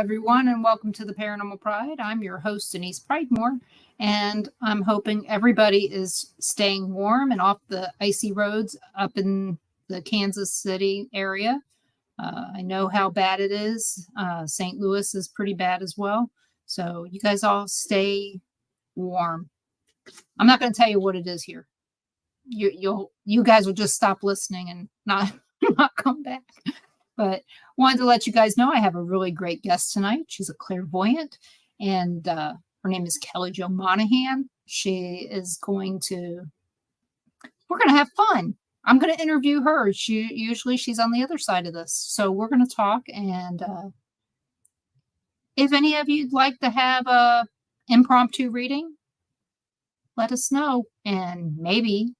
everyone, and welcome to the Paranormal Pride. I'm your host, Denise Pridemore, and I'm hoping everybody is staying warm and off the icy roads up in the Kansas City area. I know how bad it is. St. Louis is pretty bad as well. So you guys all stay warm. I'm not going to tell you what it is here. You guys will just stop listening and not come back. But wanted to let you guys know I have a really great guest tonight. She's a clairvoyant, and her name is Kelly Jo Monahan. We're going to have fun. I'm going to interview her. She's on the other side of this. So we're going to talk. And if any of you'd like to have a impromptu reading, let us know. And maybe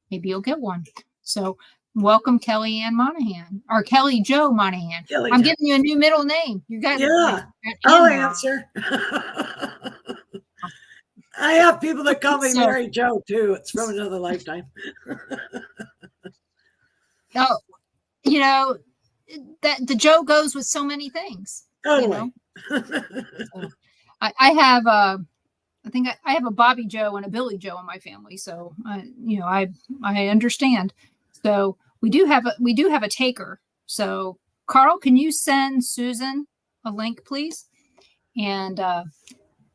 you'll get one. So welcome, Kelly Ann Monahan, or Kelly Jo Monahan. I'm giving you a new middle name. You guys, I'll answer. I have people that call me Mary Jo too. It's from another lifetime. Oh, that the Jo goes with so many things. Totally. So, I have I think I have a Bobby Jo and a Billy Jo in my family, so I understand. So we do have a taker. So Carl, can you send Susan a link, please? And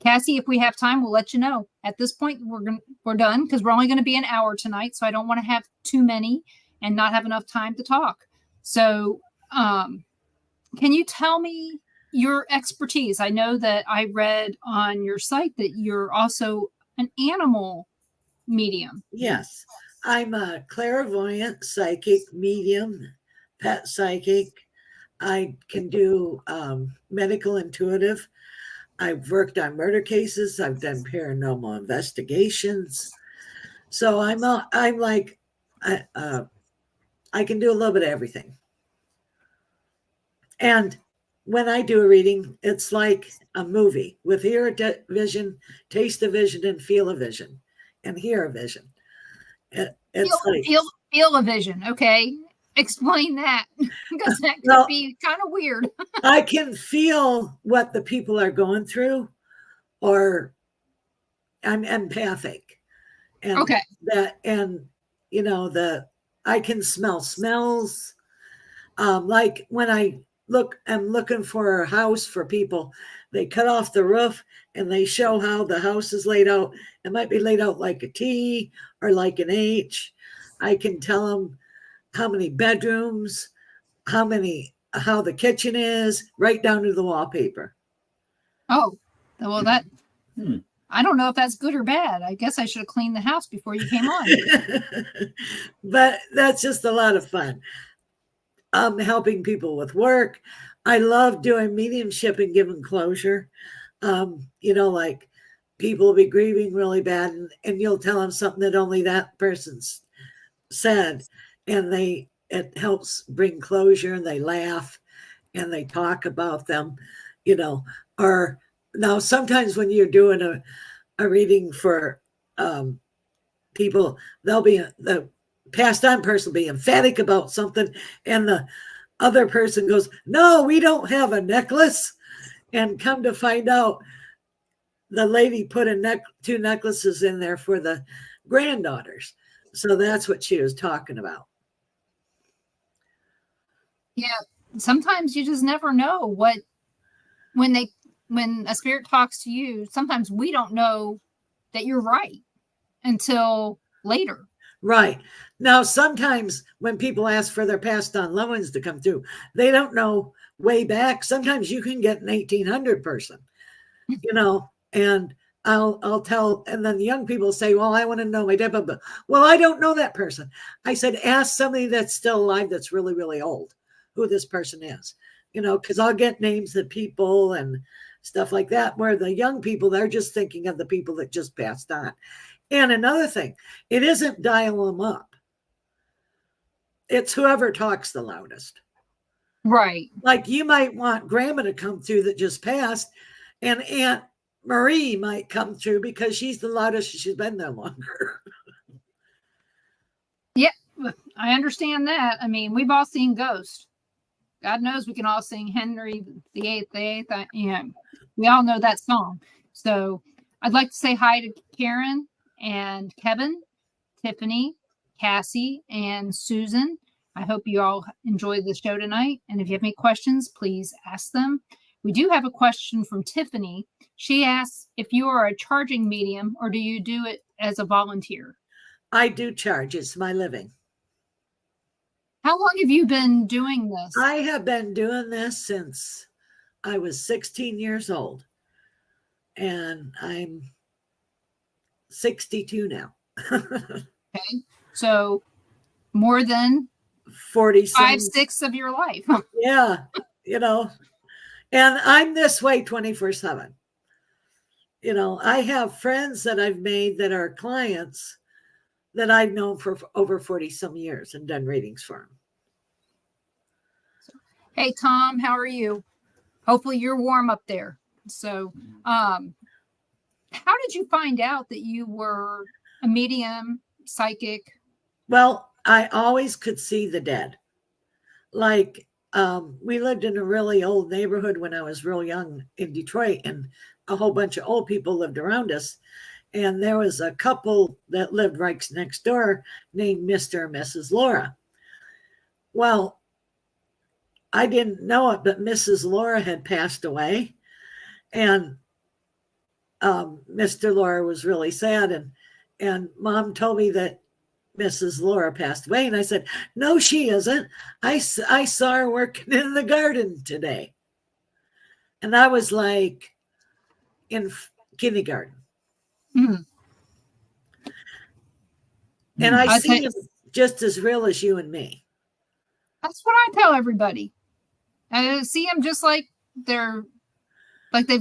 Cassie, if we have time, we'll let you know. At this point, we're done because we're only going to be an hour tonight. So I don't want to have too many and not have enough time to talk. So can you tell me your expertise? I know that I read on your site that you're also an animal medium. Yes. I'm a clairvoyant, psychic, medium, pet psychic. I can do medical intuitive. I've worked on murder cases. I've done paranormal investigations. So I can do a little bit of everything. And when I do a reading, it's like a movie with hear-o-vision, taste-o-vision, and feel-o-vision, and hear-o-vision. Feel-o-vision. Okay. Explain that, because that could be kind of weird. I can feel what the people are going through, or I'm empathic. And okay. I can smell smells. Like when I'm looking for a house for people, they cut off the roof and they show how the house is laid out. It might be laid out like a T or like an H. I can tell them how many bedrooms, how the kitchen is, right down to the wallpaper. Oh, well, I don't know if that's good or bad. I guess I should have cleaned the house before you came on. But that's just a lot of fun. Helping people with work. I love doing mediumship and giving closure. Like people will be grieving really bad, and you'll tell them something that only that person's said, and it helps bring closure, and they laugh and they talk about them, or now sometimes when you're doing a reading for people, the passed on person will be emphatic about something, and the other person goes, "No, we don't have a necklace," and come to find out the lady put two necklaces in there for the granddaughters. So that's what she was talking about. Yeah, sometimes you just never know when a spirit talks to you. Sometimes we don't know that you're right until later. Right. Now, sometimes when people ask for their passed on loved ones to come through, they don't know way back. Sometimes you can get an 1800 person, and I'll tell, and then the young people say, "Well, I want to know my dad." But well, I don't know that person. I said, ask somebody that's still alive that's really, really old who this person is, because I'll get names of people and stuff like that, where the young people, they're just thinking of the people that just passed on. And another thing, it isn't dial them up. It's whoever talks the loudest. Right. Like you might want grandma to come through that just passed, and Aunt Marie might come through because she's the loudest. She's been there longer. Yeah, I understand that. I mean, we've all seen ghosts. God knows we can all sing Henry The eighth, we all know that song. So I'd like to say hi to Karen and Kevin, Tiffany, Cassie, and Susan. I hope you all enjoyed the show tonight. And if you have any questions, please ask them. We do have a question from Tiffany. She asks if you are a charging medium or do you do it as a volunteer? I do charge. It's my living. How long have you been doing this? I have been doing this since I was 16 years old. And I'm 62 now. Okay. So more than 5-6 of your life. Yeah. And I'm this way 24/7. I have friends that I've made that are clients that I've known for over 40 some years and done readings for them. Hey, Tom, how are you? Hopefully you're warm up there. So, how did you find out that you were a medium, psychic? Well, I always could see the dead. Like, we lived in a really old neighborhood when I was real young in Detroit, and a whole bunch of old people lived around us. And there was a couple that lived right next door named Mr. and Mrs. Laura. Well, I didn't know it, but Mrs. Laura had passed away. And Mr. Laura was really sad. And Mom told me that Mrs. Laura passed away. And I said, no, she isn't. I saw her working in the garden today. And I was like in kindergarten. Mm. And I see them just as real as you and me. That's what I tell everybody. I see them just like they've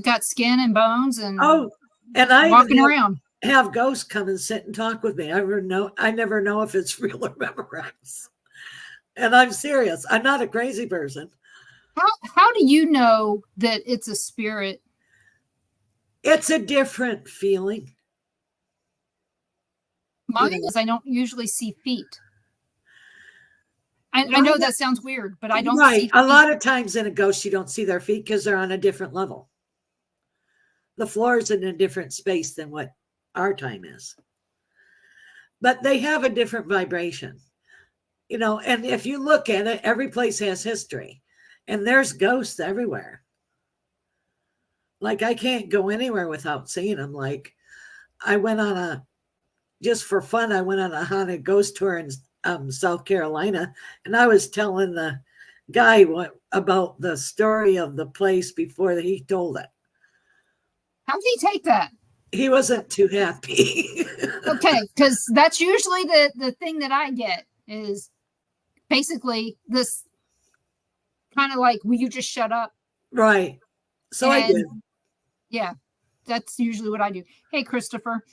got skin and bones and I walking around. Have ghosts come and sit and talk with me. I never know if it's real or memorized. And I'm serious. I'm not a crazy person. How do you know that it's a spirit? It's a different feeling. Mine is I don't usually see feet. I know that sounds weird, but I don't see feet. A lot of times in a ghost, you don't see their feet because they're on a different level. The floor is in a different space than what our time is. But they have a different vibration. And if you look at it, every place has history. And there's ghosts everywhere. Like, I can't go anywhere without seeing them. Like, just for fun, I went on a haunted ghost tour in South Carolina, and I was telling the guy about the story of the place before he told it. How did he take that? He wasn't too happy. Okay, because that's usually the thing that I get is basically this kind of like, will you just shut up? Right. So I did. Yeah, that's usually what I do. Hey, Christopher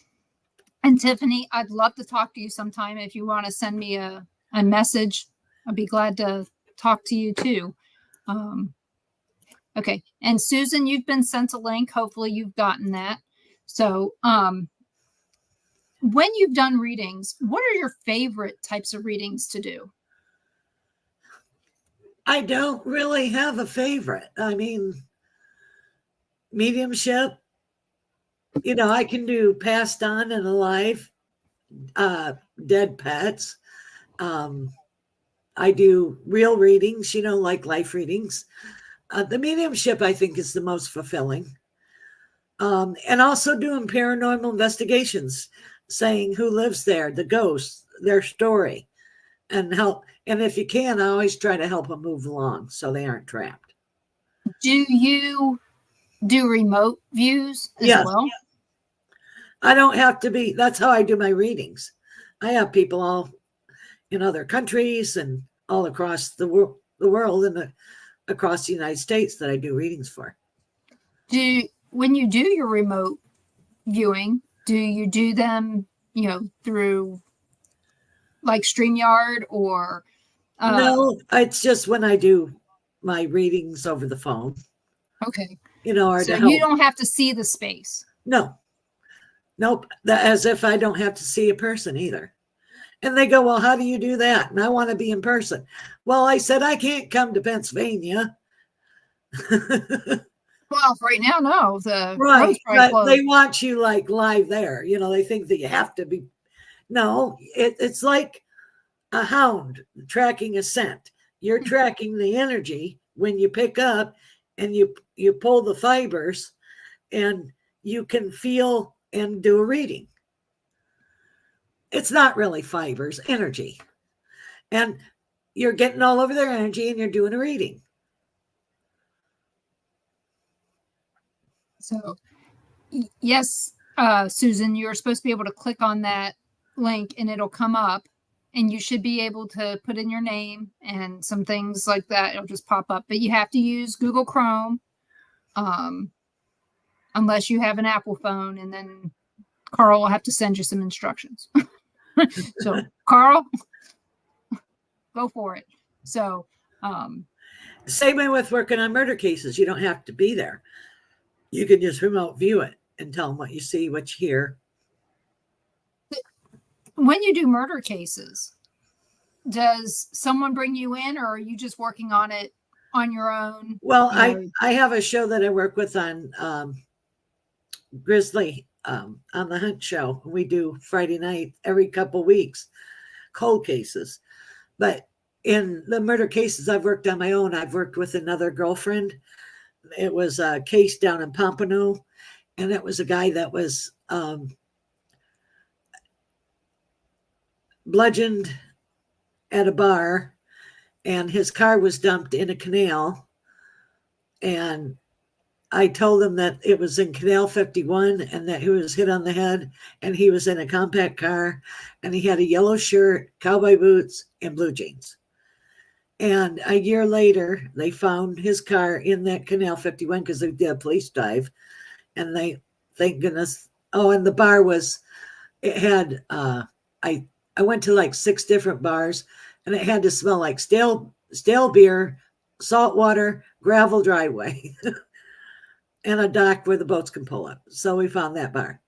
and Tiffany, I'd love to talk to you sometime. If you want to send me a message, I'd be glad to talk to you too. Okay. And Susan, you've been sent a link. Hopefully you've gotten that. So, when you've done readings, what are your favorite types of readings to do? I don't really have a favorite. I mean, mediumship, I can do passed on and alive, dead pets. I do real readings, like life readings. The mediumship, I think, is the most fulfilling. And also doing paranormal investigations, saying who lives there, the ghosts, their story, and help. And if you can, I always try to help them move along so they aren't trapped. Do you do remote views as well? I don't have to be. That's how I do my readings. I have people all in other countries and all across the world and across the United States that I do readings for. When you do your remote viewing, do you do them, through like StreamYard or? No, it's just when I do my readings over the phone. Okay. Or so to help. You don't have to see the space. No. Nope. As if I don't have to see a person either. And they go, well, how do you do that? And I want to be in person. Well, I said, I can't come to Pennsylvania. Well, right now, no. The Right, road's probably but closed. they want you like live there. They think that you have to be. No, it's like a hound tracking a scent. You're tracking the energy when you pick up and you pull the fibers and you can feel and do a reading. It's not really fibers, energy. And you're getting all over their energy and you're doing a reading. So, yes, Susan, you're supposed to be able to click on that link and it'll come up, and you should be able to put in your name and some things like that. It'll just pop up, but you have to use Google Chrome, unless you have an Apple phone, and then Carl will have to send you some instructions. So, Carl, go for it. So, same way with working on murder cases. You don't have to be there. You can just remote view it and tell them what you see, what you hear. When you do murder cases, does someone bring you in, or are you just working on it on your own? Well, I have a show that I work with on Grizzly on the Hunt Show. We do Friday night every couple weeks, cold cases. But in the murder cases I've worked on my own, I've worked with another girlfriend. It was a case down in Pompano, and it was a guy that was bludgeoned at a bar, and his car was dumped in a canal. And I told him that it was in Canal 51 and that he was hit on the head, and he was in a compact car, and he had a yellow shirt, cowboy boots, and blue jeans. And a year later, they found his car in that Canal 51 because they did a police dive. And they, thank goodness. Oh, and the bar was, it had, I went to like 6 different bars, and it had to smell like stale beer, salt water, gravel driveway, and a dock where the boats can pull up. So we found that bar.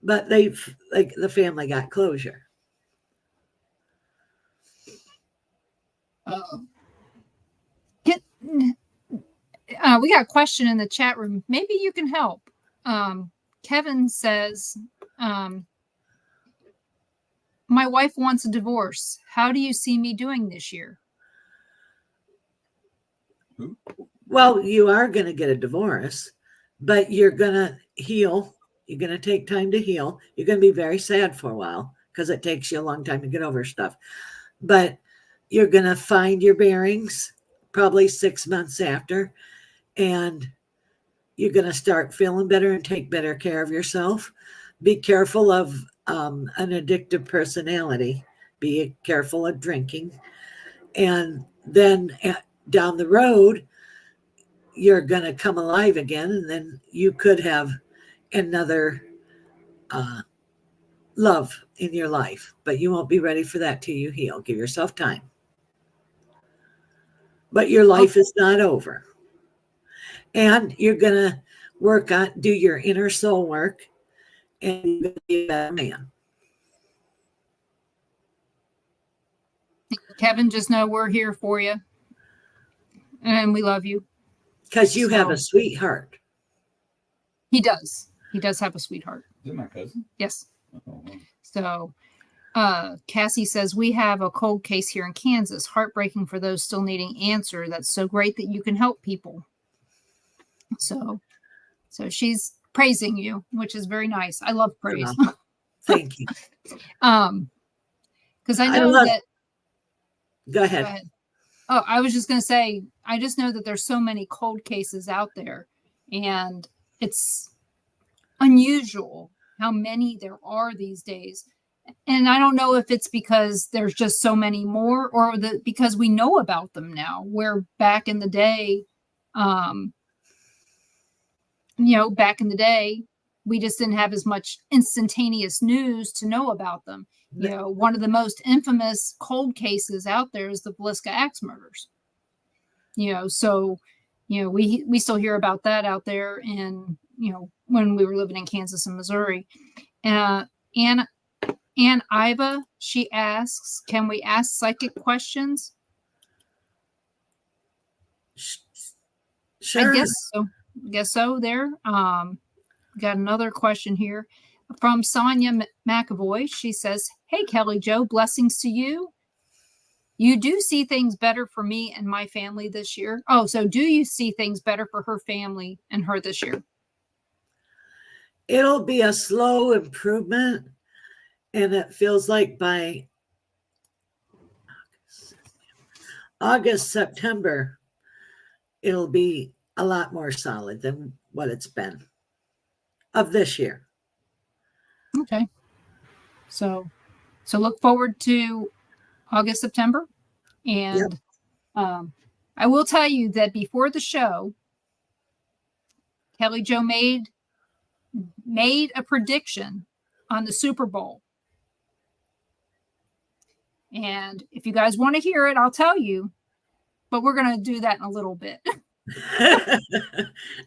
But the family got closure. We got a question in the chat room. Maybe you can help. Kevin says, my wife wants a divorce. How do you see me doing this year? Well, you are going to get a divorce, but you're going to heal. You're going to take time to heal. You're going to be very sad for a while because it takes you a long time to get over stuff. But you're going to find your bearings probably 6 months after, and you're going to start feeling better and take better care of yourself. Be careful of an addictive personality. Be careful of drinking. And then down the road, you're going to come alive again, and then you could have another love in your life, but you won't be ready for that till you heal. Give yourself time. But your life is not over. And you're going to do your inner soul work, and you're going to be a better man. Kevin, just know we're here for you. And we love you. Because you have a sweetheart. He does. He does have a sweetheart. Is it my cousin? Yes. Oh, wow. So Cassie says, we have a cold case here in Kansas. Heartbreaking for those still needing answer. That's so great that you can help people. So she's praising you, which is very nice. I love praise. Thank you. Because I know that. Go ahead. Oh, I was just going to say, I just know that there's so many cold cases out there, and it's unusual how many there are these days. And I don't know if it's because there's just so many more, or because we know about them now, where back in the day, we just didn't have as much instantaneous news to know about them. One of the most infamous cold cases out there is the Villisca axe murders. So we still hear about that out there, and when we were living in Kansas and Missouri. And Iva, she asks, can we ask psychic questions? Sure. I guess so. Guess so there. Got another question here from Sonia McAvoy. She says, "Hey, Kelly Joe, blessings to you. You do see things better for me and my family this year." Oh, so do you see things better for her family and her this year? It'll be a slow improvement, and it feels like by August, September, it'll be a lot more solid than what it's been of this year. Okay. So look forward to August, September. And I will tell you that before the show, Kelly Joe made a prediction on the Super Bowl. And if you guys want to hear it, I'll tell you, but we're going to do that in a little bit.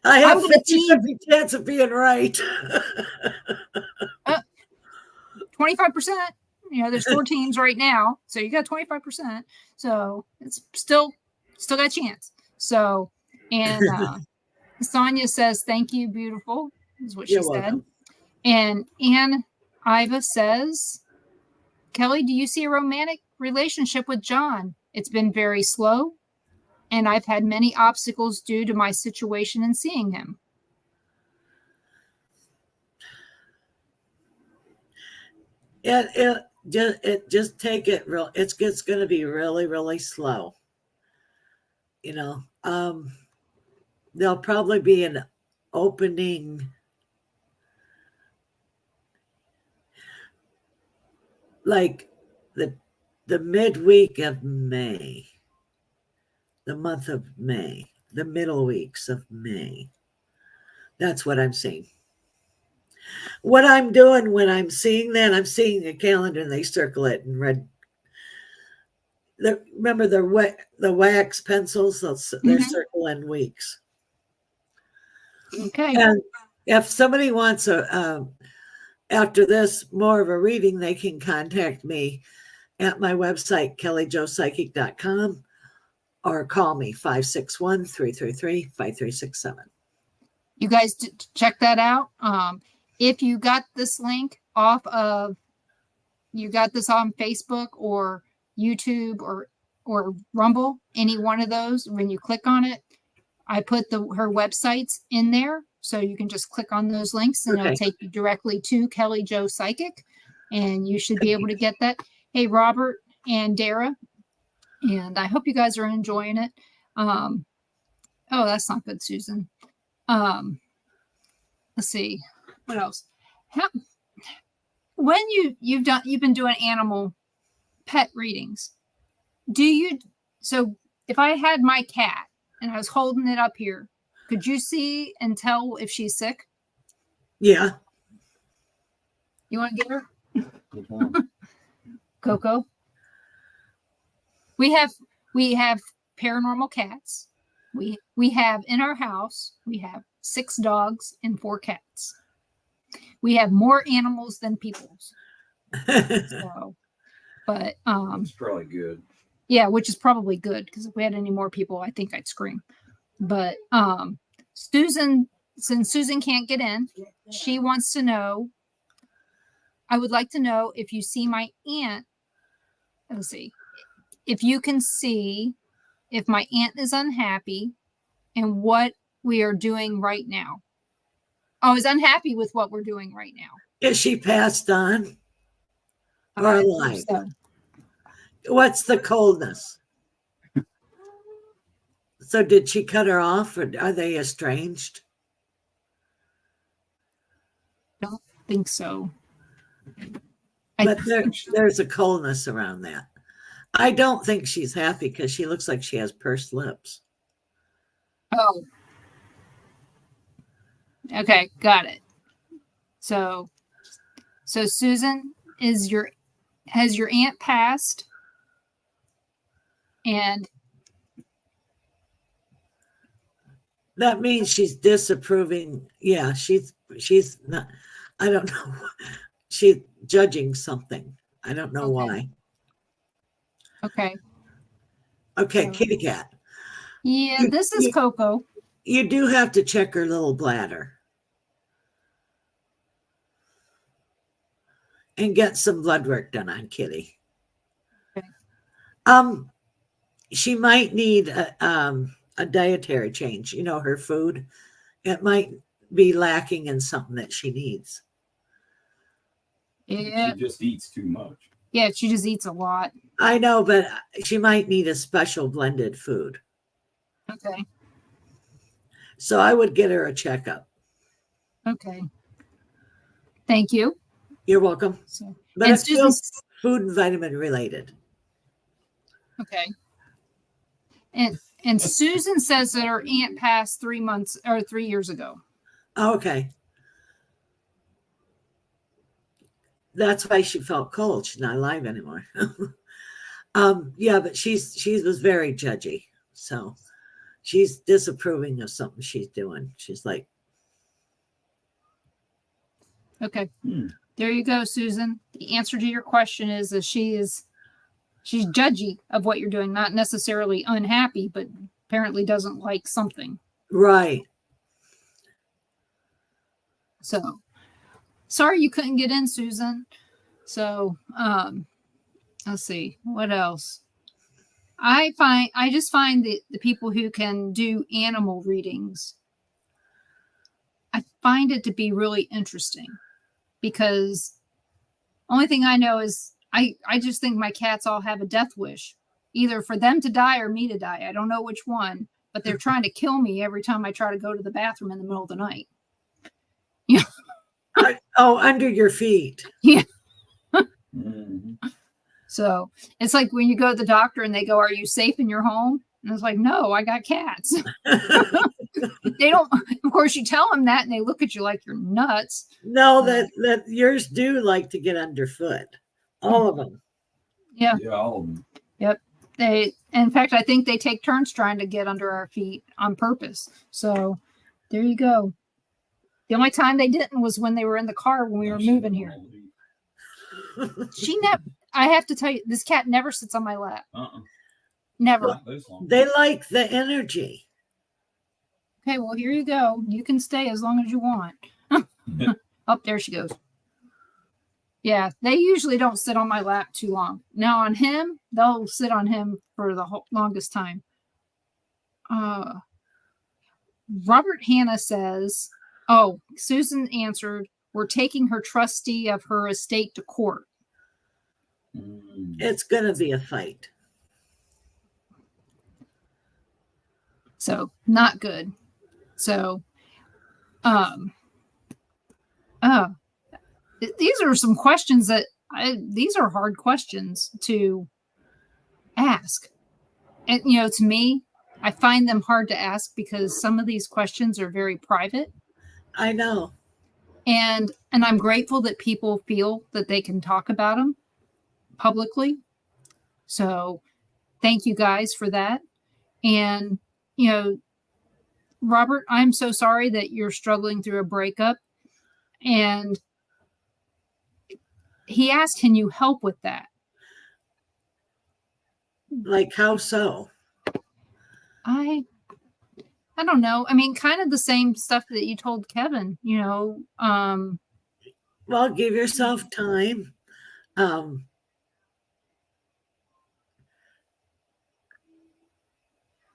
I have 50-50 chance of being right. 25%. You know, there's 4 teams right now, so you got 25%. So it's still got a chance. So, and Sonia says, "Thank you, beautiful," is what she said. Welcome. And Ann Iva says, "Kelly, do you see a romantic relationship with John? It's been very slow, and I've had many obstacles due to my situation in seeing him." Just take it real. It's going to be really, really slow. You know, there'll probably be an opening like the midweek of May, the month of May, the middle weeks of May. That's what I'm seeing. What I'm doing when I'm seeing that, I'm seeing a calendar and they circle it in red. Remember the wax pencils? They're circling weeks. Okay. And if somebody wants after this more of a reading, they can contact me at my website, kellyjoepsychic.com, or call me 561-333-5367. You guys check that out. If you got this link you got this on Facebook or YouTube or Rumble, any one of those, when you click on it, I put her websites in there. So you can just click on those links and it'll take you directly to Kelly Joe Psychic, and you should be able to get that. Hey, Robert and Dara, and I hope you guys are enjoying it. Oh, that's not good, Susan. Let's see what else. When you've been doing animal pet readings, so if I had my cat and I was holding it up here, could you see and tell if she's sick? Yeah. You want to get her? Coco. We have paranormal cats. We have in our house, we have 6 dogs and 4 cats. We have more animals than people's. So, but it's probably good. Yeah, which is probably good, because if we had any more people, I think I'd scream. But Susan, since Susan can't get in, she wants to know, I would like to know if you see my aunt. Let's see. If you can see if my aunt is unhappy and what we are doing right now. Oh, is unhappy with what we're doing right now. Is she passed on or alive? So. What's the coldness? So did she cut her off, or are they estranged? Don't think so. But there's a coldness around that. I don't think she's happy because she looks like she has pursed lips. Oh. Okay, got it. So Susan, has your aunt passed? And that means she's disapproving. Yeah, she's not. I don't know. She's judging something. I don't know why. Okay. Okay, kitty cat. Yeah, this is Coco. You do have to check her little bladder and get some blood work done on Kitty. Okay. She might need a dietary change. Her food, it might be lacking in something that she needs. Yeah. She just eats too much. Yeah, she just eats a lot. I know, but she might need a special blended food. Okay. So I would get her a checkup. Okay. Thank you. You're welcome. So, But and it's still Susan's food and vitamin related. okay. And Susan says that her aunt passed 3 years ago. Okay. That's why she felt cold. She's not alive anymore. Yeah, but she was very judgy. So she's disapproving of something she's doing. She's like, Okay. There you go, Susan. The answer to your question is that she's judgy of what you're doing, not necessarily unhappy, but apparently doesn't like something. right. So sorry you couldn't get in, Susan. So let's see what else. I just find that the people who can do animal readings, I find it to be really interesting, because only thing I know is I just think my cats all have a death wish, either for them to die or me to die. I don't know which one, but they're trying to kill me every time I try to go to the bathroom in the middle of the night. Yeah. Under your feet. Yeah. Mm-hmm. So it's like when you go to the doctor and they go, "Are you safe in your home?" And it's like, "No, I got cats." They don't, of course, you tell them that and they look at you like you're nuts. No, that yours do like to get underfoot. All of them. Yeah. Yeah, all of them. Yep. In fact, I think they take turns trying to get under our feet on purpose. So there you go. The only time they didn't was when they were in the car when we were moving here. I have to tell you, this cat never sits on my lap. Never. Not this long. They like the energy. Okay, well, here you go. You can stay as long as you want. Oh, there she goes. Yeah, they usually don't sit on my lap too long. Now on him, they'll sit on him for the longest time. Robert Hanna says, oh, Susan answered, we're taking her trustee of her estate to court. It's going to be a fight. So not good. So, these are some questions that these are hard questions to ask. And, to me, I find them hard to ask because some of these questions are very private. I know. And I'm grateful that people feel that they can talk about them publicly. So thank you guys for that. And, Robert, I'm so sorry that you're struggling through a breakup. And he asked, can you help with that? Like how so? I don't know. I mean, kind of the same stuff that you told Kevin, Well, give yourself time.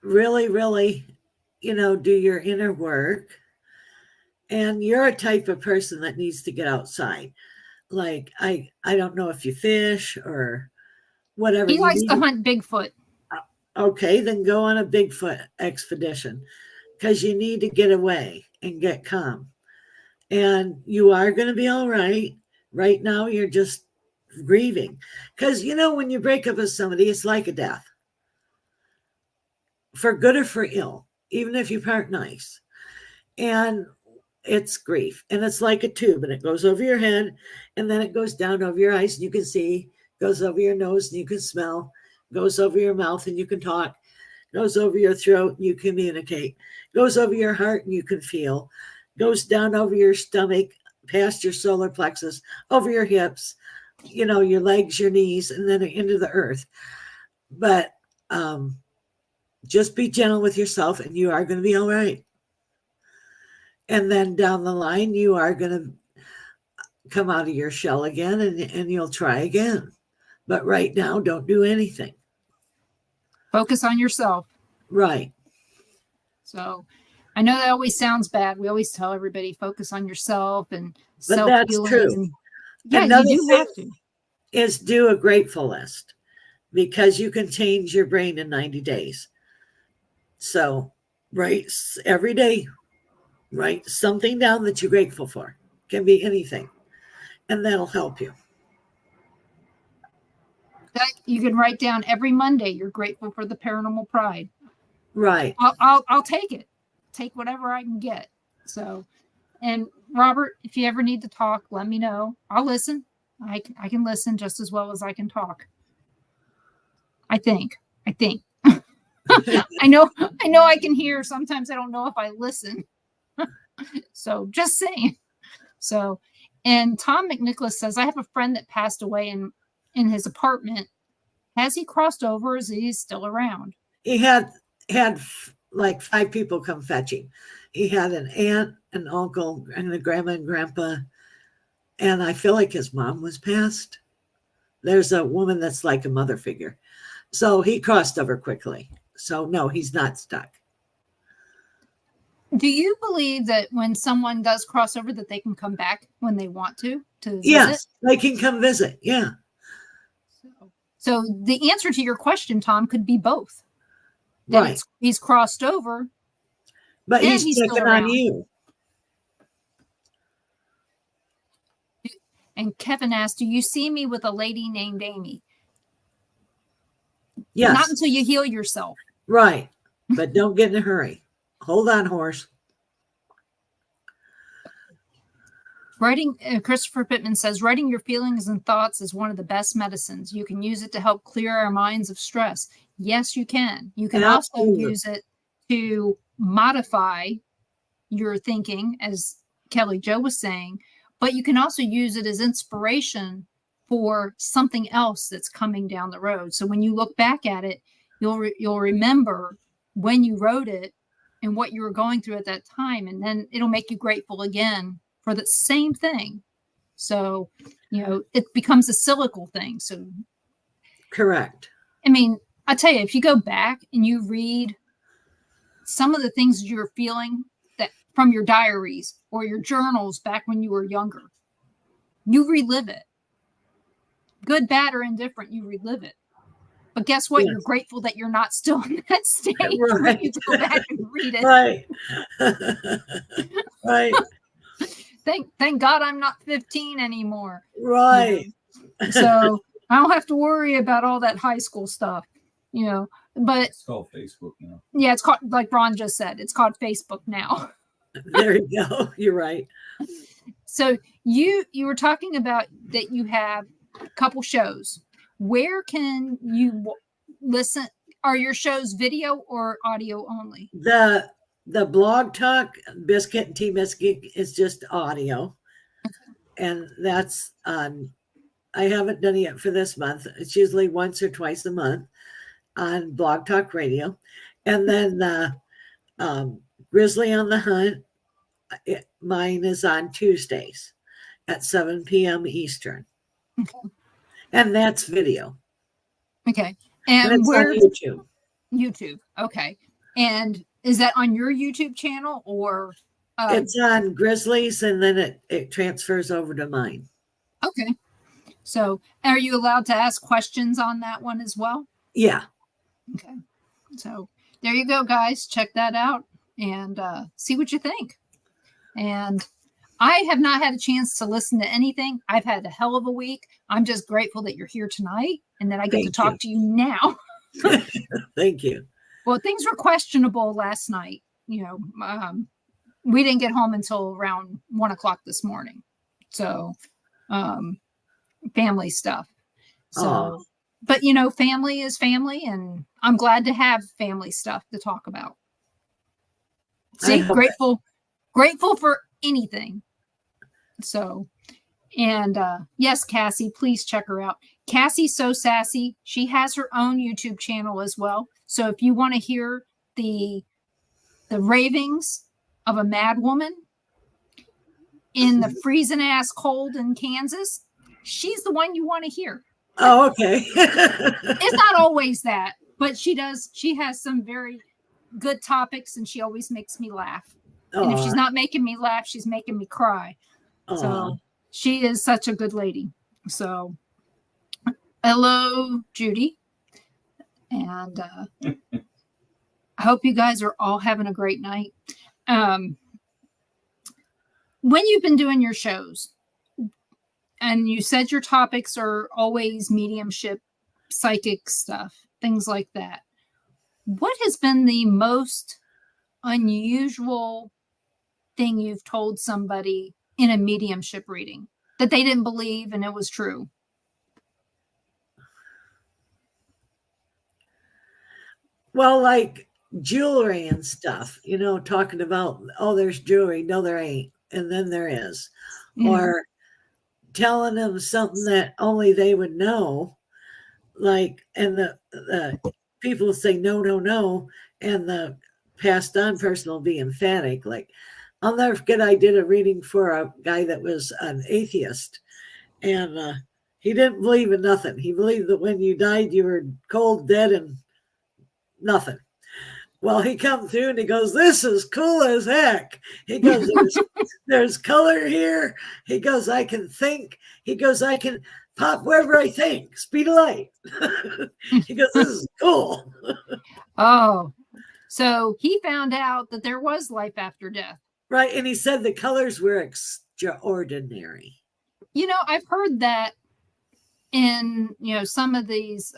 Really, really, do your inner work. And you're a type of person that needs to get outside. Like, I don't know if you fish or whatever. He likes to hunt Bigfoot. Okay, then go on a Bigfoot expedition because you need to get away and get calm. And you are going to be all right. Right now, you're just grieving. Because, when you break up with somebody, it's like a death. For good or for ill, even if you part nice. And it's grief. And it's like a tube, and it goes over your head, and then it goes down over your eyes, and you can see, goes over your nose, and you can smell, goes over your mouth, and you can talk, goes over your throat, and you communicate, goes over your heart, and you can feel, goes down over your stomach, past your solar plexus, over your hips, your legs, your knees, and then into the earth. But just be gentle with yourself, and you are going to be all right. And then down the line, you are going to come out of your shell again and you'll try again. But right now, don't do anything. Focus on yourself. Right. So I know that always sounds bad. We always tell everybody focus on yourself and But that's self-healing. true. And yeah, Another you do thing have to. is do a grateful list because you can change your brain in 90 days. So write every day, write something down that you're grateful for. Can be anything. And that'll help you. That you can write down every Monday. You're grateful for the paranormal pride. Right. I'll take it. Take whatever I can get. So, and Robert, if you ever need to talk, let me know. I'll listen. I can listen just as well as I can talk. I think. I know I can hear. Sometimes I don't know if I listen. So just saying. So, and Tom McNicholas says, I have a friend that passed away in his apartment. Has he crossed over? Is he still around? He had like 5 people come fetch him. He had an aunt, an uncle, and a grandma and grandpa. And I feel like his mom was passed. There's a woman that's like a mother figure. So he crossed over quickly. So no, he's not stuck. Do you believe that when someone does cross over that they can come back when they want to Yes, visit? they can come visit. Yeah. So the answer to your question, Tom, could be both. Right. He's crossed over, but and he's still checking around. on you. And Kevin asked, do you see me with a lady named Amy? Yes. Not until you heal yourself. Right. But don't get in a hurry. Hold on, horse. Writing, Christopher Pittman says, writing your feelings and thoughts is one of the best medicines. You can use it to help clear our minds of stress. Yes, you can. You can also use it to modify your thinking, as Kelly Jo was saying, but you can also use it as inspiration for something else that's coming down the road. So when you look back at it, you'll remember when you wrote it and what you were going through at that time, and then it'll make you grateful again for the same thing. So, it becomes a cyclical thing. So, correct. I mean, I tell you, if you go back and you read some of the things you're feeling that from your diaries or your journals back when you were younger, you relive it. Good, bad, or indifferent, you relive it. But guess what? Yes. You're grateful that you're not still in that state right. when you go back and read it. Right. Right. Thank God I'm not 15 anymore. Right. So I don't have to worry about all that high school stuff, but It's called Facebook now. Yeah, it's called, like Ron just said, it's called Facebook now. There you go. You're right. So you were talking about that you have a couple shows. Where can you listen? Are your shows video or audio only? The blog talk, Biscuit and Tea Biscuit, is just audio. And that's on, I haven't done it yet for this month. It's usually once or twice a month on Blog Talk Radio. And then Grizzly on the Hunt, mine is on Tuesdays at 7 p.m. Eastern. Okay. And that's video. Okay. And it's where? on YouTube. YouTube. Okay. And is that on your YouTube channel or? It's on Grizzly's and then it transfers over to mine. Okay. So are you allowed to ask questions on that one as well? Yeah. Okay. So there you go, guys. Check that out and see what you think. And I have not had a chance to listen to anything. I've had a hell of a week. I'm just grateful that you're here tonight and that I get to talk to you now. Thank you. Well, things were questionable last night. We didn't get home until around 1:00 this morning. So, family stuff. So, but family is family, and I'm glad to have family stuff to talk about. See, grateful for anything. So, and yes, Cassie, please check her out. Cassie's so sassy. She has her own YouTube channel as well. So if you want to hear the ravings of a mad woman, in the freezing ass cold in Kansas, she's the one you want to hear. Oh, okay. It's not always that, but she does. She has some very good topics, and she always makes me laugh. And if she's not making me laugh, she's making me cry. So she is such a good lady. So hello, Judy. And I hope you guys are all having a great night. When you've been doing your shows, and you said your topics are always mediumship, psychic stuff, things like that, what has been the most unusual thing you've told somebody in a mediumship reading that they didn't believe and it was true? Well, like jewelry and stuff, talking about, oh, there's jewelry. No, there ain't. And then there is. Or telling them something that only they would know. Like, and the people say, no, no, no. And the passed on person will be emphatic. Like, I'll never forget, I did a reading for a guy that was an atheist. And he didn't believe in nothing. He believed that when you died, you were cold, dead, and nothing. Well, he come through and he goes, this is cool as heck. He goes, there's color here. He goes, I can think. He goes, I can pop wherever I think. Speed of light. He goes, this is cool. Oh, so he found out that there was life after death. Right. And he said the colors were extraordinary. I've heard that in, some of these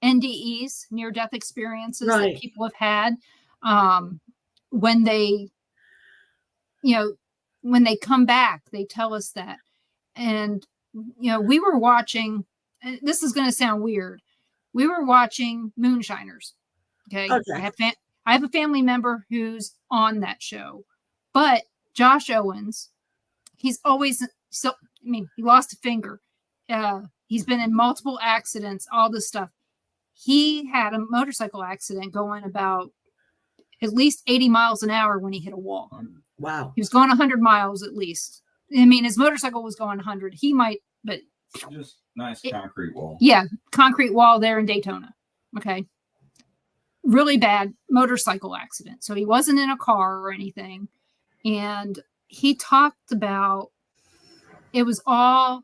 NDEs, near-death experiences that people have had, when they come back, they tell us that. And, we were watching, this is going to sound weird. We were watching Moonshiners. Okay. I have a family member who's on that show, but Josh Owens, he's always, he lost a finger. He's been in multiple accidents, all this stuff. He had a motorcycle accident going about at least 80 miles an hour when he hit a wall. Wow. He was going 100 miles at least. I mean, his motorcycle was going 100. He might, but just nice concrete wall. Yeah, concrete wall there in Daytona. Okay. Really bad motorcycle accident. So he wasn't in a car or anything. And he talked about it was all,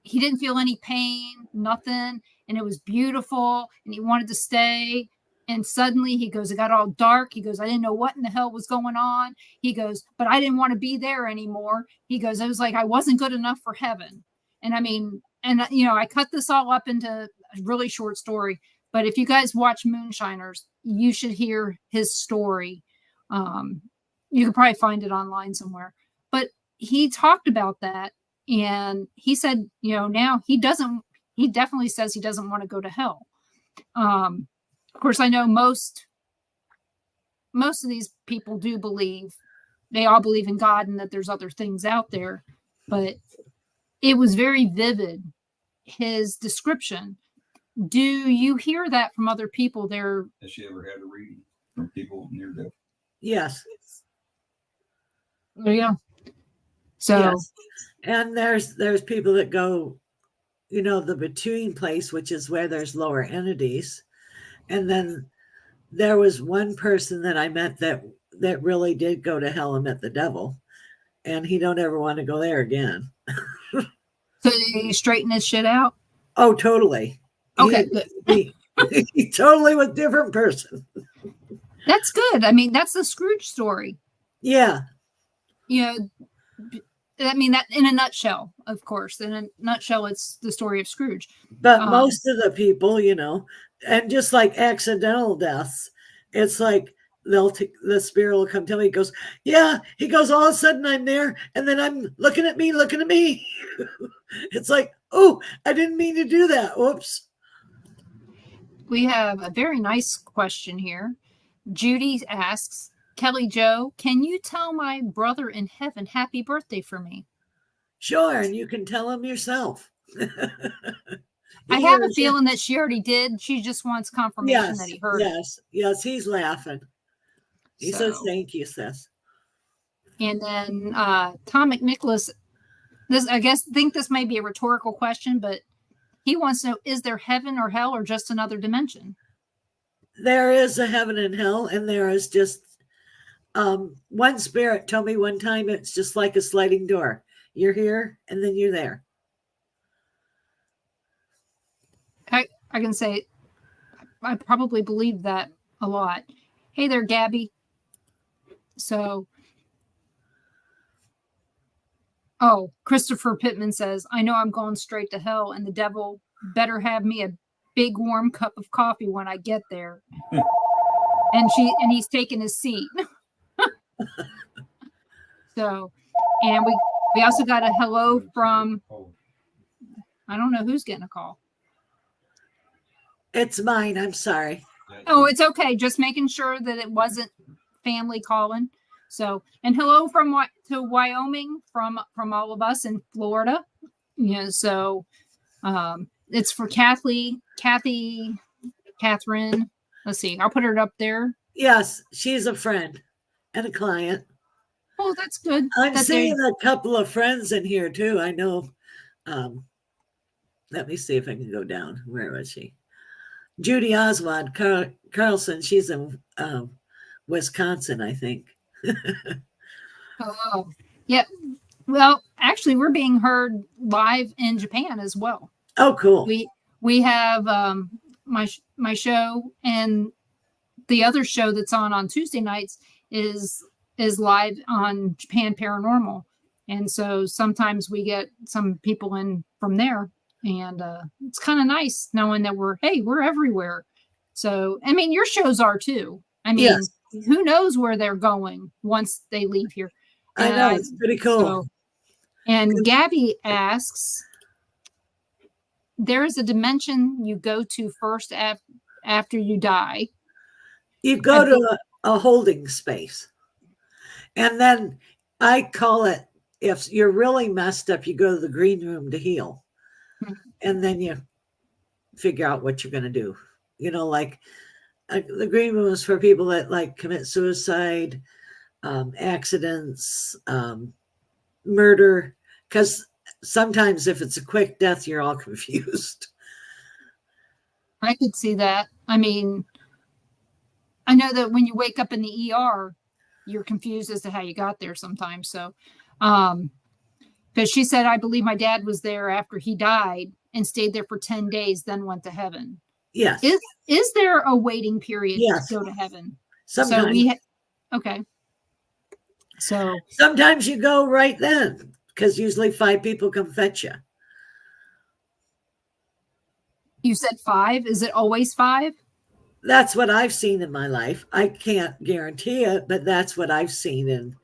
he didn't feel any pain, nothing. And it was beautiful. And he wanted to stay. And suddenly he goes, it got all dark. He goes, I didn't know what in the hell was going on. He goes, but I didn't want to be there anymore. He goes, it was like, I wasn't good enough for heaven. And I mean, and I cut this all up into a really short story, but if you guys watch Moonshiners, you should hear his story. You could probably find it online somewhere, but he talked about that. And he said, now he definitely says he doesn't want to go to hell. Of course, I know most of these people do believe, they all believe in God and that there's other things out there, but it was very vivid, his description. Do you hear that from other people there? Has she ever had a reading from people near death? Yes. There you go. So, yes. And there's people that go, the between place, which is where there's lower entities. And then there was one person that I met that really did go to hell and met the devil. And he don't ever want to go there again. So did he straighten his shit out? Oh, totally. Okay. He totally was a different person. That's good. I mean, that's the Scrooge story. Yeah. I mean, that in a nutshell, of course. In a nutshell, it's the story of Scrooge. But most of the people, and just like accidental deaths, it's like the spirit will come tell me, he goes, yeah, he goes, all of a sudden I'm there, and then I'm looking at me. It's like, oh, I didn't mean to do that. Whoops. We have a very nice question here. Judy asks, Kelly Joe, can you tell my brother in heaven happy birthday for me? Sure, and you can tell him yourself. I have a feeling that she already did. She just wants confirmation that he heard it. Yes, he's laughing. He says, thank you, sis. And then Tom McNicholas, think this may be a rhetorical question, but he wants to know, is there heaven or hell or just another dimension? There is a heaven and hell, and there is just one spirit told me one time it's just like a sliding door. You're here and then you're there. I can say I probably believe that a lot. Hey there, Gabby. So, Christopher Pittman says, I know I'm going straight to hell, and the devil better have me a big warm cup of coffee when I get there. and he's taking his seat. So, and we also got a hello from, I don't know who's getting a call. It's mine. I'm sorry. Oh, it's okay. Just making sure that it wasn't family calling. So, and hello to Wyoming from all of us in Florida. So it's for Catherine. Let's see. I'll put her up there. Yes, she's a friend and a client. Oh, that's good. I'm seeing a couple of friends in here too. I know. Let me see if I can go down. Where was she? Judy Oswald Carlson. She's in Wisconsin, I think. Oh, yeah. Well, actually, we're being heard live in Japan as well. Oh, cool. We have my show, and the other show that's on Tuesday nights is live on Japan Paranormal, and so sometimes we get some people in from there. And it's kind of nice knowing that we're everywhere. So, I mean, your shows are too. I mean, yes. Who knows where they're going once they leave here? And, I know, it's pretty cool. So, and Gabby asks, there is a dimension you go to first after you die. You go to a holding space. And then I call it, if you're really messed up, you go to the green room to heal. And then you figure out what you're going to do. Like the green room is for people that like commit suicide, accidents, murder. Because sometimes if it's a quick death, you're all confused. I could see that. I mean, I know that when you wake up in the ER, you're confused as to how you got there sometimes. So, because she said, I believe my dad was there after he died and stayed there for 10 days, then went to heaven. Yes. Is there a waiting period to go to heaven? Sometimes. Okay. So sometimes you go right then, because usually 5 people come fetch you. You said 5? Is it always 5? That's what I've seen in my life. I can't guarantee it, but that's what I've seen. And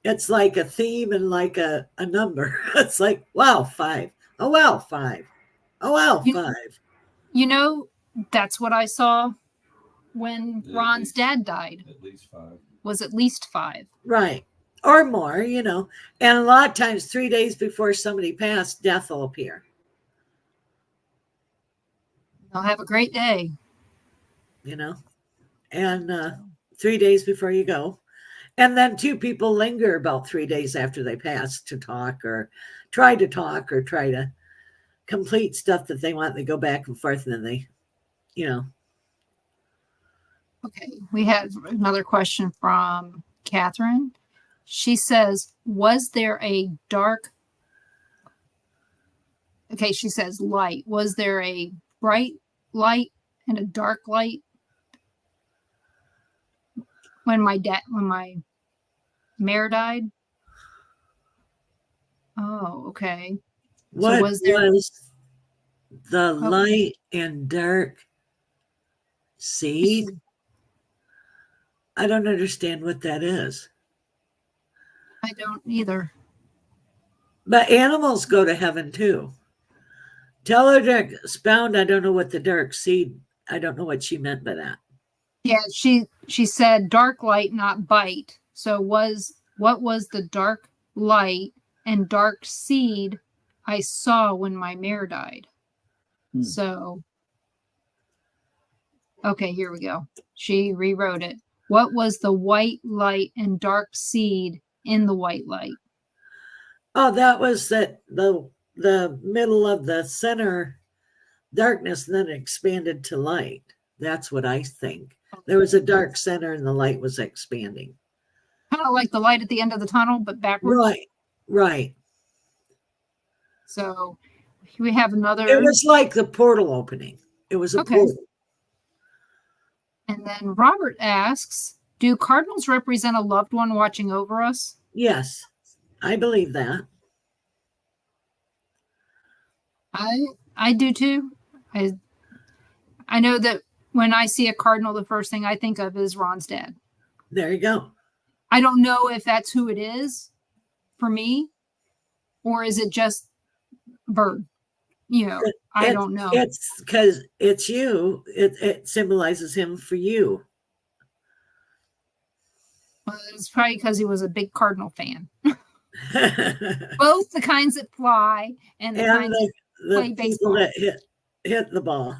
it's like a theme and like a number. It's like, wow, 5. Oh, wow, 5. Oh, wow, 5. That's what I saw when Ron's dad died. At least 5. Was at least 5. Right. Or more, And a lot of times 3 days before somebody passed, death will appear. I'll have a great day. And 3 days before you go. And then 2 people linger about 3 days after they pass to talk or try to complete stuff that they want. They go back and forth and then they, Okay. We have another question from Catherine. She says, was there a dark... Okay, she says light. Was there a bright light and a dark light when my mare died? Oh, okay. What was the light and dark seed? I don't understand what that is. I don't either. But animals go to heaven too. Tell her to expound. I don't know what the dark seed. I don't know what she meant by that. Yeah, she said dark light, not bite. So what was the dark light and dark seed I saw when my mare died? So, okay, here we go. She rewrote it. What was the white light and dark seed in the white light? Oh, that was the middle of the center darkness, and then it expanded to light. That's what I think. There was a dark center and the light was expanding. Kind of like the light at the end of the tunnel, but backwards. Right, right. So we have another. It was like the portal opening. It was a Okay. portal. And then Robert asks, do cardinals represent a loved one watching over us? Yes, I believe that. I do too. I know that when I see a cardinal, the first thing I think of is Ron's dad. There you go. I don't know if that's who it is for me, or is it just a bird? You know, I don't know. It's because it's you. It symbolizes him for you. Well, it's probably because he was a big cardinal fan. Both the kinds that fly and the kinds that play people baseball. that hit the ball.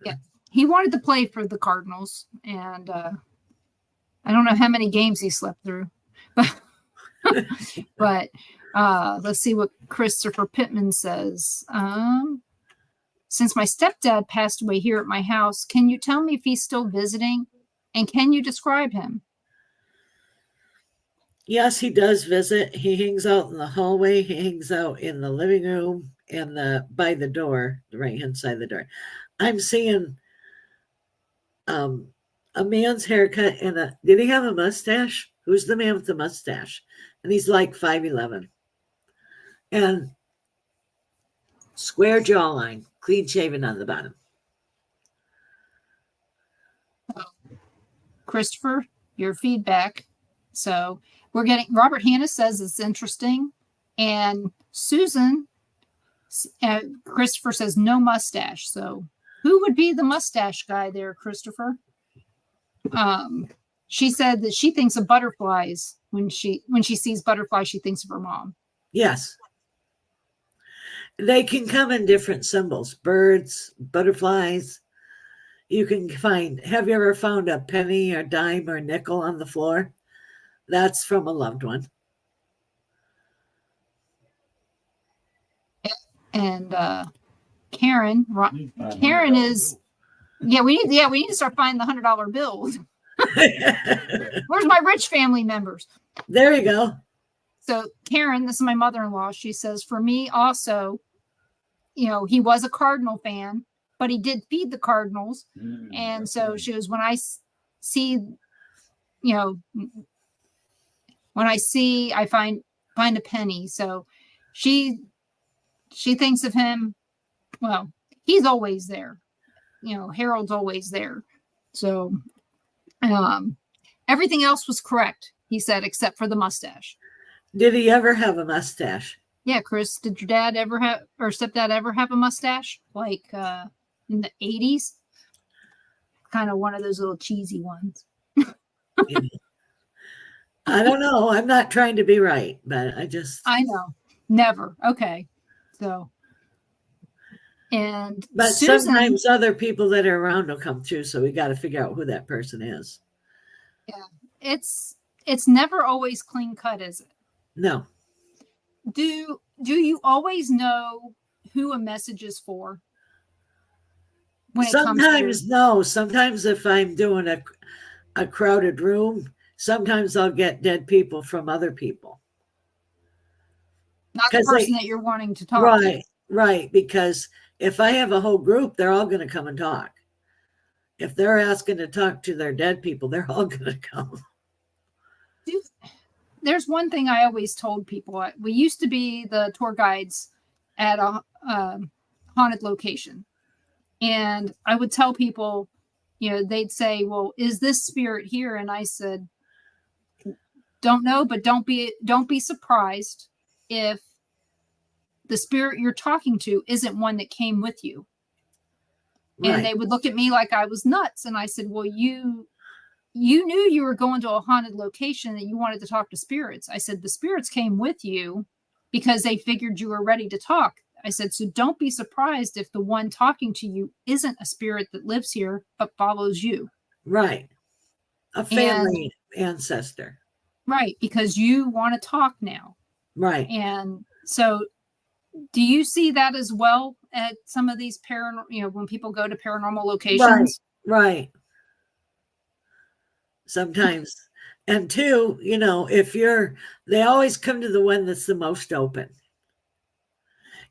Yeah, he wanted to play for the Cardinals, and I don't know how many games he slept through, but let's see what Christopher Pittman says. Since my stepdad passed away here at my house, can you tell me if he's still visiting, and can you describe him? Yes, he does visit. He hangs out in the hallway. He hangs out in the living room and by the door, the right-hand side of the door. I'm seeing a man's haircut and did he have a mustache? Who's the man with the mustache? And he's like 5'11". And square jawline, clean shaven on the bottom. Christopher, your feedback. So we're getting, Robert Hanna says it's interesting. And Susan, Christopher says no mustache. So who would be the mustache guy there, Christopher? She said that she thinks of butterflies. When she sees butterflies, she thinks of her mom. Yes. They can come in different symbols, birds, butterflies. You can find, have you ever found a penny or dime or nickel on the floor? That's from a loved one. And Karen is, we need to start finding the $100 bills. Where's my rich family members? There you go. So Karen, this is my mother-in-law. She says, for me also, you know, he was a Cardinal fan, but he did feed the Cardinals. And so she was, when I see, you know, I find a penny. So she thinks of him. Well, he's always there. You know, Harold's always there. So everything else was correct, he said, except for the mustache. Did he ever have a mustache? Yeah, Chris, did your dad ever have, or stepdad ever have a mustache? Like in the 80s? Kind of one of those little cheesy ones. Yeah. I don't know. I'm not trying to be right, but I know. Never. Okay. So, but Susan, sometimes other people that are around will come through, so we got to figure out who that person is. Yeah. It's never always clean cut, is it? No. Do you always know who a message is for? Sometimes no. Sometimes if I'm doing a crowded room, sometimes I'll get dead people from other people. Not the person that you're wanting to talk to. Right. Because if I have a whole group, they're all going to come and talk. If they're asking to talk to their dead people, they're all going to come. There's one thing I always told people. We used to be the tour guides at a haunted location. And I would tell people, you know, they'd say, well, is this spirit here? And I said, don't know, but don't be surprised if the spirit you're talking to isn't one that came with you. Right. And they would look at me like I was nuts. And I said, well, you knew you were going to a haunted location and you wanted to talk to spirits. I said, the spirits came with you because they figured you were ready to talk. I said, so don't be surprised if the one talking to you isn't a spirit that lives here, but follows you. Right. A family ancestor. Right, because you want to talk now. Right. And so do you see that as well at some of these when people go to paranormal Right. locations? Right. Sometimes. And two, they always come to the one that's the most open.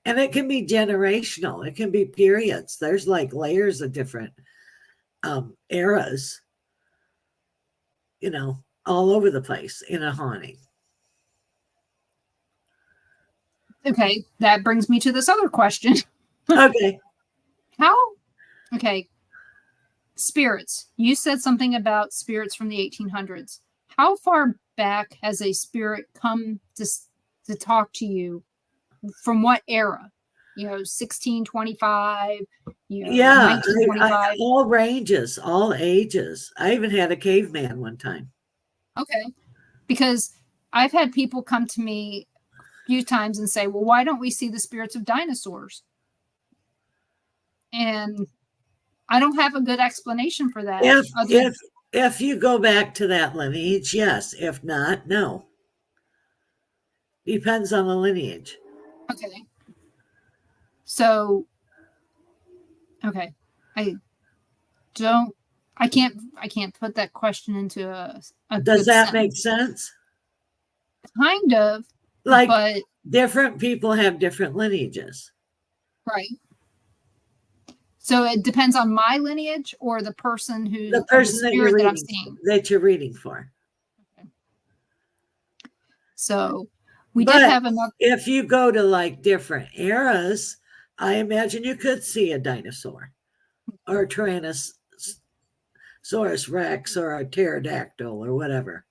And it can be generational. It can be periods. There's like layers of different eras, all over the place in a haunting. Okay, that brings me to this other question. Okay. Okay, spirits. You said something about spirits from the 1800s. How far back has a spirit come to talk to you? From what era? 1625, Yeah, 1925. all ranges, all ages. I even had a caveman one time. Okay, because I've had people come to me a few times and say, well, why don't we see the spirits of dinosaurs? And I don't have a good explanation for that. If you go back to that lineage, yes. If not, no. Depends on the lineage. Okay. So, okay. I can't put that question into a Does that sentence. make sense? Kind of. Like, but different people have different lineages. Right. So it depends on my lineage or the person the that you're reading for. Okay. So we did have enough. If you go to like different eras, I imagine you could see a dinosaur or a Tyrannosaurus Rex or a pterodactyl or whatever.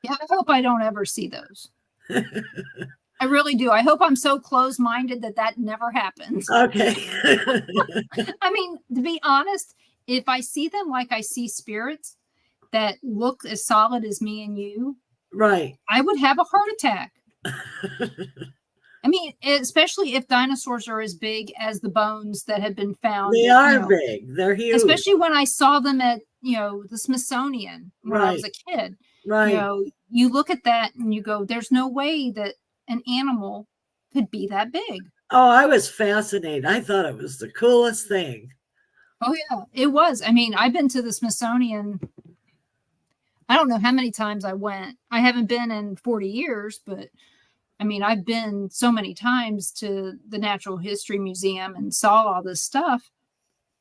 Yeah, I hope I don't ever see those. I really do. I hope I'm so close-minded that never happens. Okay. I mean, to be honest, if I see them like I see spirits that look as solid as me and you, right, I would have a heart attack. I mean, especially if dinosaurs are as big as the bones that have been found. They are big. They're huge. Especially when I saw them at, the Smithsonian when I was a kid. Right. You look at that and you go, there's no way that an animal could be that big. Oh, I was fascinated. I thought it was the coolest thing. Oh, yeah, it was. I mean, I've been to the Smithsonian. I don't know how many times I went. I haven't been in 40 years, but I mean, I've been so many times to the Natural History Museum and saw all this stuff.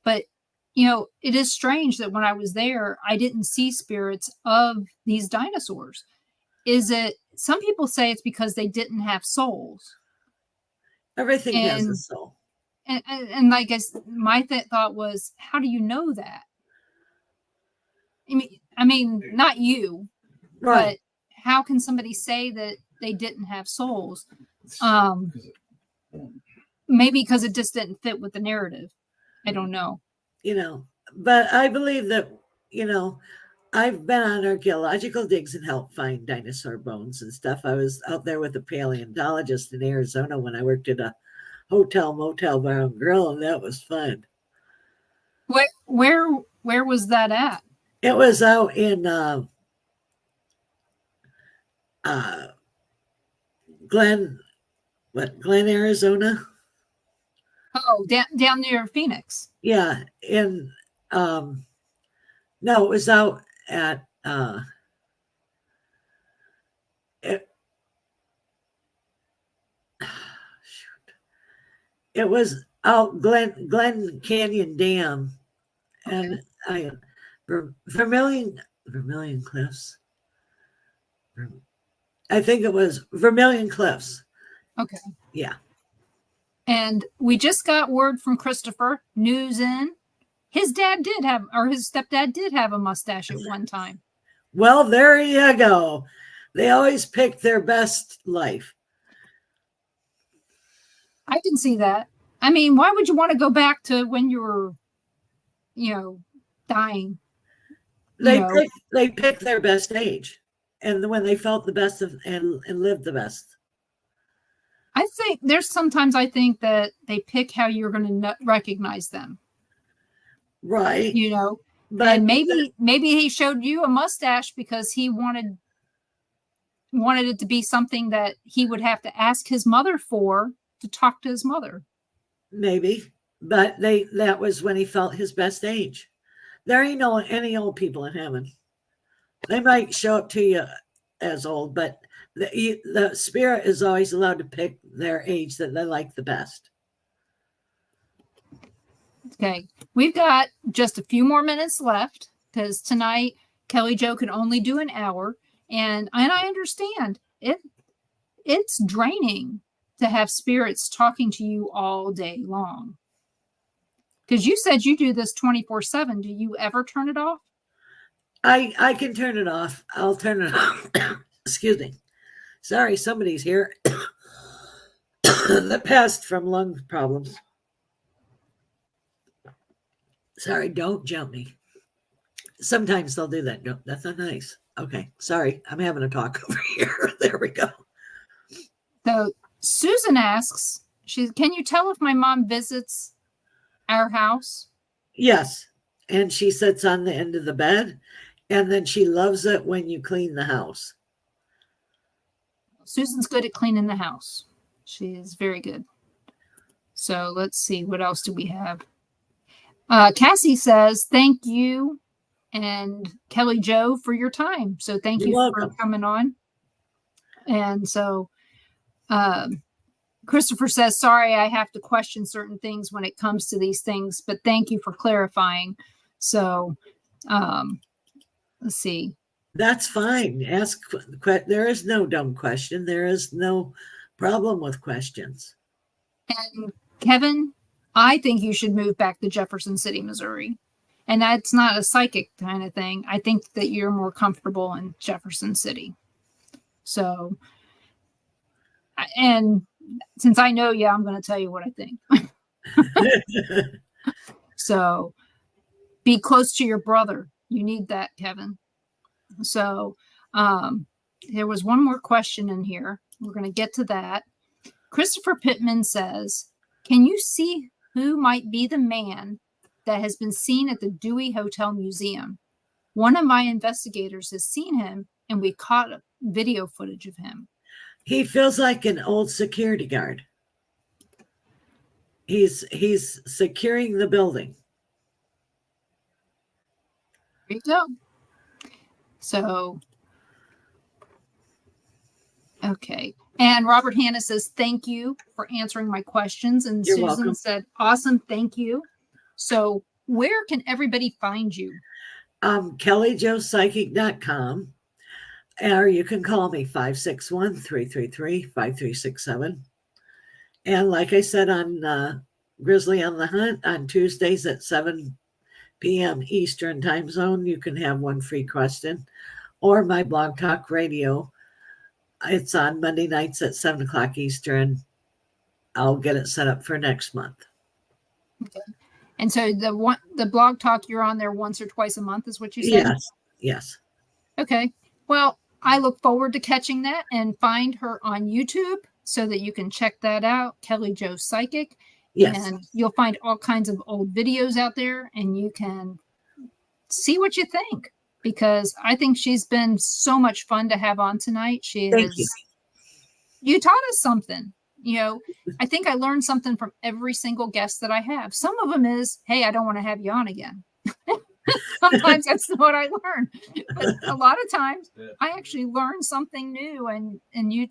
But, it is strange that when I was there, I didn't see spirits of these dinosaurs. Some people say it's because they didn't have souls. Everything has a soul. And I guess my thought was, how do you know that? I mean, not you, right? But how can somebody say that they didn't have souls? Maybe because it just didn't fit with the narrative. I don't know. But I believe that I've been on archaeological digs and helped find dinosaur bones and stuff. I was out there with a paleontologist in Arizona when I worked at a hotel, motel, bar and grill, and that was fun. Where was that at? It was out in Glen, Arizona. Oh, down near Phoenix. Yeah, no, it was out at it was out Glen Canyon Dam, okay. And Vermilion Cliffs. I think it was Vermilion Cliffs. Okay. Yeah. And we just got word from Christopher, news in. His stepdad did have a mustache at one time. Well, there you go. They always pick their best life. I can see that. I mean, why would you want to go back to when you were, dying? They pick their best age, and when they felt the best and lived the best. I think sometimes I think that they pick how you're going to recognize them. Right. But and maybe he showed you a mustache because he wanted wanted it to be something that he would have to ask his mother for to talk to his mother. Maybe, but that was when he felt his best age. There ain't no any old people in heaven. They might show up to you as old, but the spirit is always allowed to pick their age that they like the best. Okay, we've got just a few more minutes left because tonight Kelly Jo can only do an hour, and I understand it's draining to have spirits talking to you all day long. Because you said you do this 24/7. Do you ever turn it off? I can turn it off. I'll turn it off. Excuse me. Sorry, somebody's here. That passed from lung problems. Sorry, don't jump me. Sometimes they'll do that. No, that's not nice. Okay, sorry. I'm having a talk over here. There we go. So Susan asks, can you tell if my mom visits our house? Yes. And she sits on the end of the bed, and then she loves it when you clean the house. Susan's good at cleaning the house. She is very good. So let's see. What else do we have? Cassie says, thank you and Kelly Jo for your time. So thank you for coming on. And so Christopher says, sorry, I have to question certain things when it comes to these things, but thank you for clarifying. So let's see. That's fine. Ask. There is no dumb question. There is no problem with questions. And Kevin, I think you should move back to Jefferson City, Missouri. And that's not a psychic kind of thing. I think that you're more comfortable in Jefferson City. So, and since I know you, I'm going to tell you what I think. So, be close to your brother. You need that, Kevin. So, there was one more question in here. We're going to get to that. Christopher Pittman says, can you see who might be the man that has been seen at the Dewey Hotel Museum? One of my investigators has seen him, and we caught video footage of him. He feels like an old security guard. He's securing the building. There you go. So, okay. And Robert Hanna says, thank you for answering my questions. And You're Susan welcome. said, awesome. Thank you. So where can everybody find you? KellyJoPsychic.com. Or you can call me 561-333-5367. And like I said on Grizzly on the Hunt on Tuesdays at 7 p.m. Eastern time zone, you can have one free question. Or my Blog Talk Radio. It's on Monday nights at 7 o'clock Eastern. I'll get it set up for next month. Okay. And so the Blog Talk, you're on there once or twice a month is what you said? Yes. Okay. Well, I look forward to catching that, and find her on YouTube so that you can check that out, Kelly Jo Psychic. Yes. And you'll find all kinds of old videos out there, and you can see what you think. Because I think she's been so much fun to have on tonight. Thank you. You taught us something. You know, I think I learned something from every single guest that I have. Some of them is, hey, I don't want to have you on again. Sometimes that's what I learn. But a lot of times I actually learned something new, and you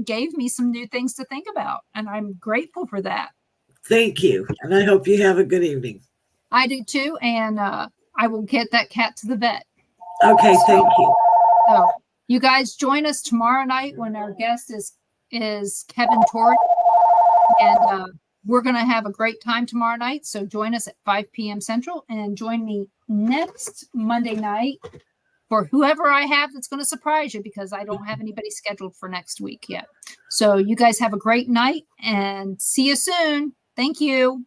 gave me some new things to think about. And I'm grateful for that. Thank you. And I hope you have a good evening. I do too. And I will get that cat to the vet. Okay, thank you. So you guys join us tomorrow night when our guest is Kevin Torrey. And we're going to have a great time tomorrow night. So join us at 5 p.m. Central, and join me next Monday night for whoever I have that's going to surprise you, because I don't have anybody scheduled for next week yet. So you guys have a great night, and see you soon. Thank you.